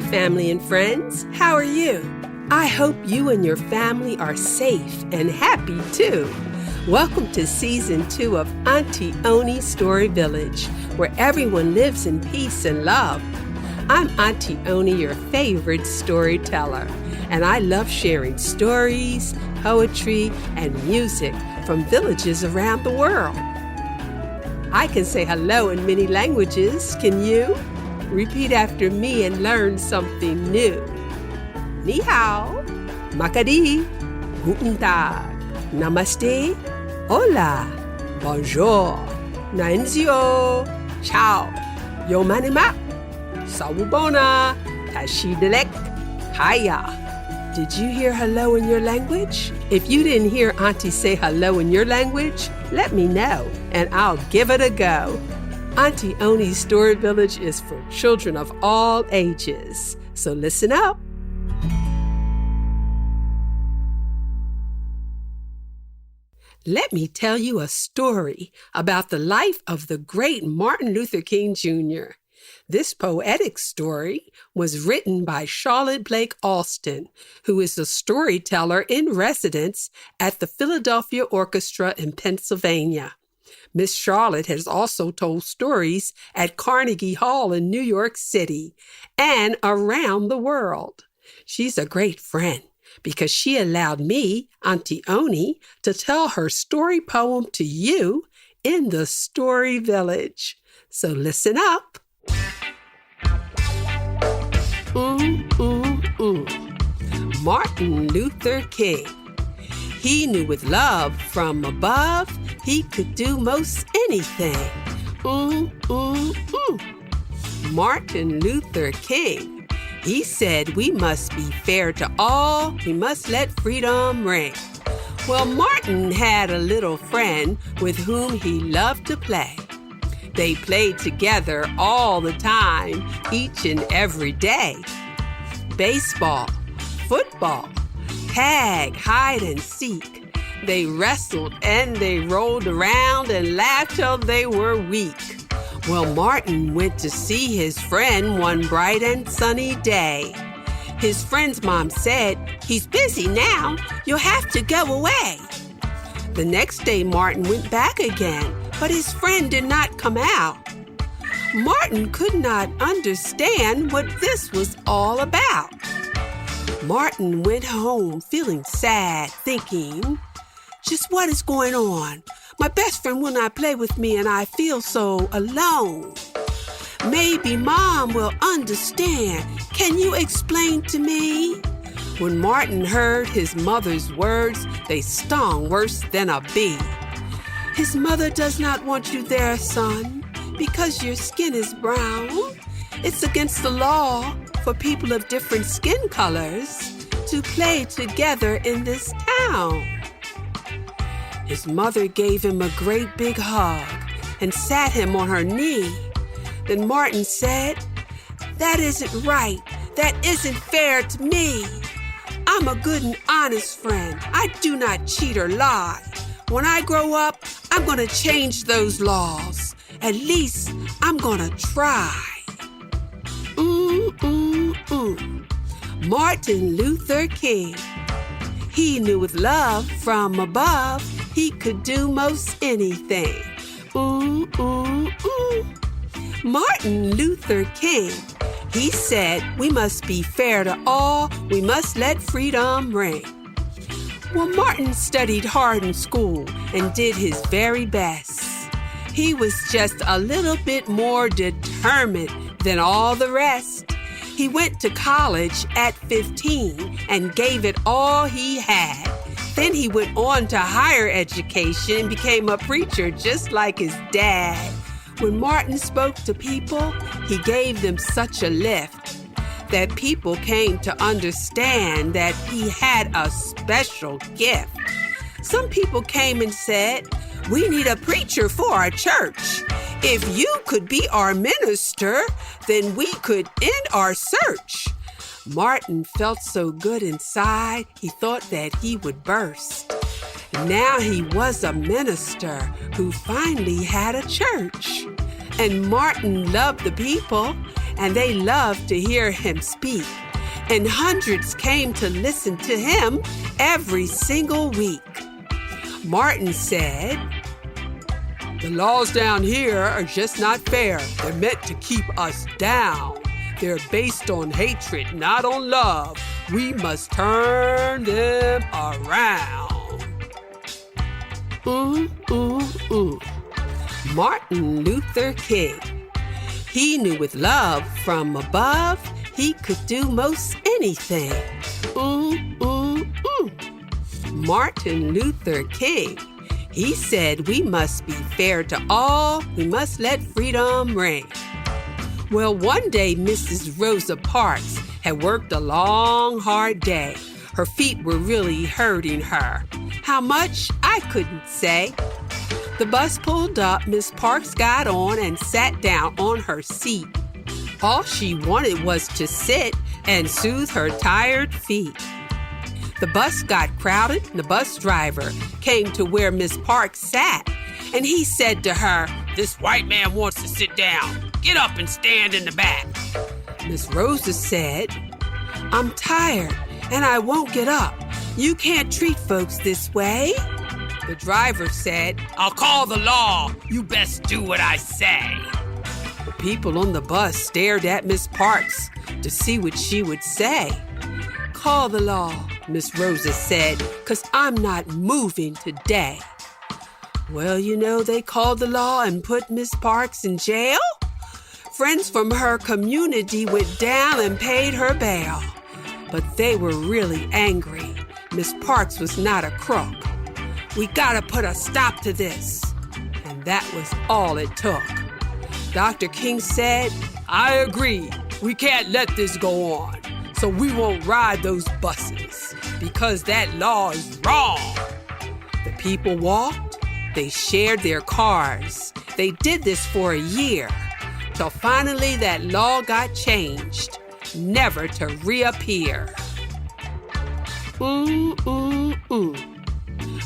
family and friends. How are you? I hope you and your family are safe and happy too. Welcome to Season 2 of Auntie Oni's Story Village, where everyone lives in peace and love. I'm Auntie Oni, your favorite storyteller, and I love sharing stories, poetry, and music from villages around the world. I can say hello in many languages, can you? Repeat after me and learn something new. Ni hao, makadi, guten tag, namaste, hola, bonjour, nainzio, ciao, yomanima, sawubona, tashidelek, haya. Did you hear hello in your language? If you didn't hear Auntie say hello in your language, let me know and I'll give it a go. Auntie Oni's Story Village is for children of all ages, so listen up. Let me tell you a story about the life of the great Martin Luther King Jr. This poetic story was written by Charlotte Blake Alston, who is a storyteller in residence at the Philadelphia Orchestra in Pennsylvania. Miss Charlotte has also told stories at Carnegie Hall in New York City and around the world. She's a great friend because she allowed me, Auntie Oni, to tell her story poem to you in the Story Village. So listen up. Martin Luther King. He knew with love from above he could do most anything. Martin Luther King. He said we must be fair to all, we must let freedom ring. Well, Martin had a little friend with whom he loved to play. They played together all the time, each and every day. Baseball, football, tag, hide and seek. They wrestled and they rolled around and laughed till they were weak. Well, Martin went to see his friend one bright and sunny day. His friend's mom said, "He's busy now. You'll have to go away." The next day, Martin went back again, but his friend did not come out. Martin could not understand what this was all about. Martin went home feeling sad, thinking, just what is going on? My best friend will not play with me and I feel so alone. Maybe Mom will understand. Can you explain to me? When Martin heard his mother's words, they stung worse than a bee. His mother does not want you there, son, because your skin is brown. It's against the law for people of different skin colors to play together in this town. His mother gave him a great big hug and sat him on her knee. Then Martin said, "That isn't right. That isn't fair to me. I'm a good and honest friend. I do not cheat or lie. When I grow up, I'm going to change those laws. At least I'm going to try." Martin Luther King. He knew with love from above he could do most anything. Martin Luther King. He said we must be fair to all, we must let freedom ring. Well, Martin studied hard in school and did his very best. He was just a little bit more determined than all the rest. He went to college at 15 and gave it all he had. Then he went on to higher education and became a preacher just like his dad. When Martin spoke to people, he gave them such a lift that people came to understand that he had a special gift. Some people came and said, "We need a preacher for our church. If you could be our minister, then we could end our search." Martin felt so good inside, he thought that he would burst. Now he was a minister who finally had a church. And Martin loved the people and they loved to hear him speak. And hundreds came to listen to him every single week. Martin said, "The laws down here are just not fair. They're meant to keep us down. They're based on hatred, not on love. We must turn them around." Martin Luther King. He knew with love from above, he could do most anything. Martin Luther King. He said we must be fair to all. We must let freedom ring. Well, one day, Mrs. Rosa Parks had worked a long, hard day. Her feet were really hurting her. How much? I couldn't say. The bus pulled up, Miss Parks got on and sat down on her seat. All she wanted was to sit and soothe her tired feet. The bus got crowded. The bus driver came to where Miss Parks sat, and he said to her, "This white man wants to sit down. Get up and stand in the back." Miss Rosa said, "I'm tired and I won't get up. You can't treat folks this way." The driver said, "I'll call the law. You best do what I say." The people on the bus stared at Miss Parks to see what she would say. "Call the law," Miss Rosa said, "'cause I'm not moving today." Well, you know, they called the law and put Miss Parks in jail. Friends from her community went down and paid her bail. But they were really angry. Miss Parks was not a crook. "We gotta put a stop to this." And that was all it took. Dr. King said, "I agree. We can't let this go on. So we won't ride those buses because that law is wrong." The people walked. They shared their cars. They did this for a year, till finally that law got changed, never to reappear.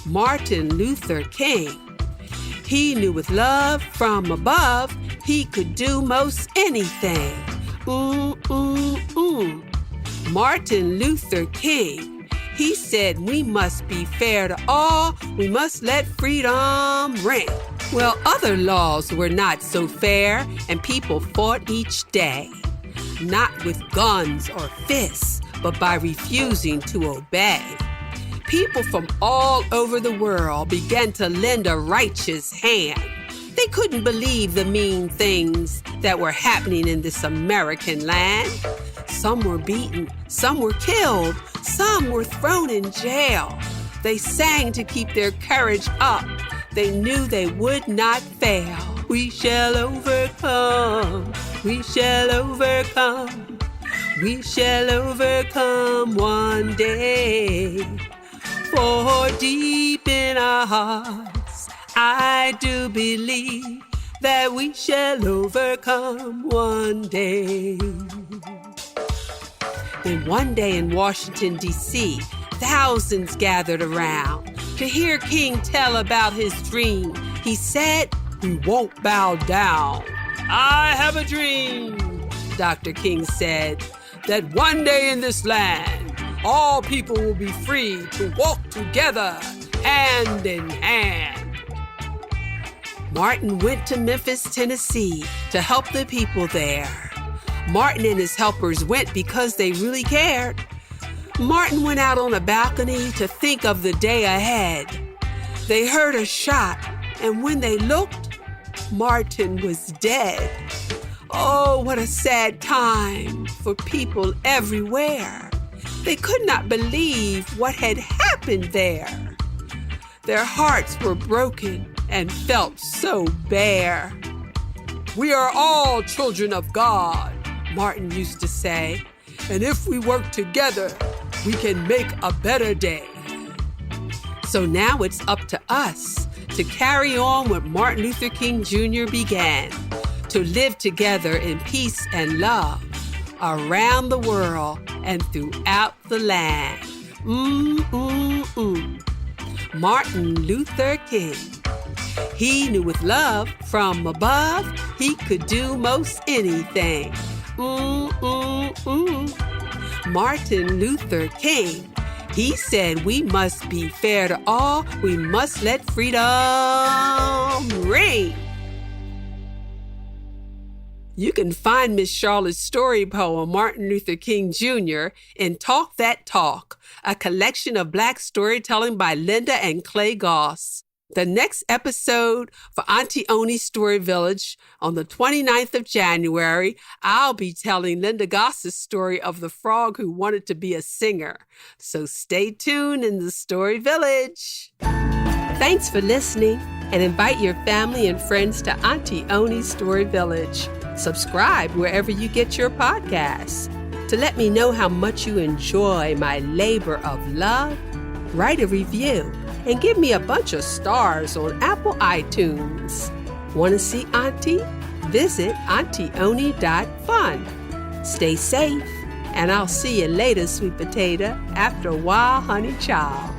Martin Luther King. He knew with love from above, he could do most anything. Martin Luther King. He said we must be fair to all. We must let freedom ring. Well, other laws were not so fair, and people fought each day. Not with guns or fists, but by refusing to obey. People from all over the world began to lend a righteous hand. They couldn't believe the mean things that were happening in this American land. Some were beaten, some were killed, some were thrown in jail. They sang to keep their courage up. They knew they would not fail. We shall overcome. We shall overcome. We shall overcome one day. For deep in our hearts, I do believe that we shall overcome one day. Then one day in Washington, D.C., thousands gathered around to hear King tell about his dream. He said, "We won't bow down. I have a dream," Dr. King said, "that one day in this land, all people will be free to walk together, hand in hand." Martin went to Memphis, Tennessee, to help the people there. Martin and his helpers went because they really cared. Martin went out on a balcony to think of the day ahead. They heard a shot, and when they looked, Martin was dead. Oh, what a sad time for people everywhere. They could not believe what had happened there. Their hearts were broken and felt so bare. "We are all children of God," Martin used to say, "and if we work together, we can make a better day." So now it's up to us to carry on what Martin Luther King Jr. began, to live together in peace and love around the world and throughout the land. Martin Luther King. He knew with love from above, he could do most anything. Martin Luther King, he said we must be fair to all. We must let freedom ring. You can find Miss Charlotte's story poem, Martin Luther King Jr., in Talk That Talk, a collection of Black storytelling by Linda and Clay Goss. The next episode for Auntie Oni's Story Village on the 29th of January, I'll be telling Linda Goss's story of the frog who wanted to be a singer. So stay tuned in the Story Village. Thanks for listening, and invite your family and friends to Auntie Oni's Story Village. Subscribe wherever you get your podcasts. To let me know how much you enjoy my labor of love, write a review and give me a bunch of stars on Apple iTunes. Want to see Auntie? Visit AuntieOni.fun. Stay safe, and I'll see you later, sweet potato, after a while, honey child.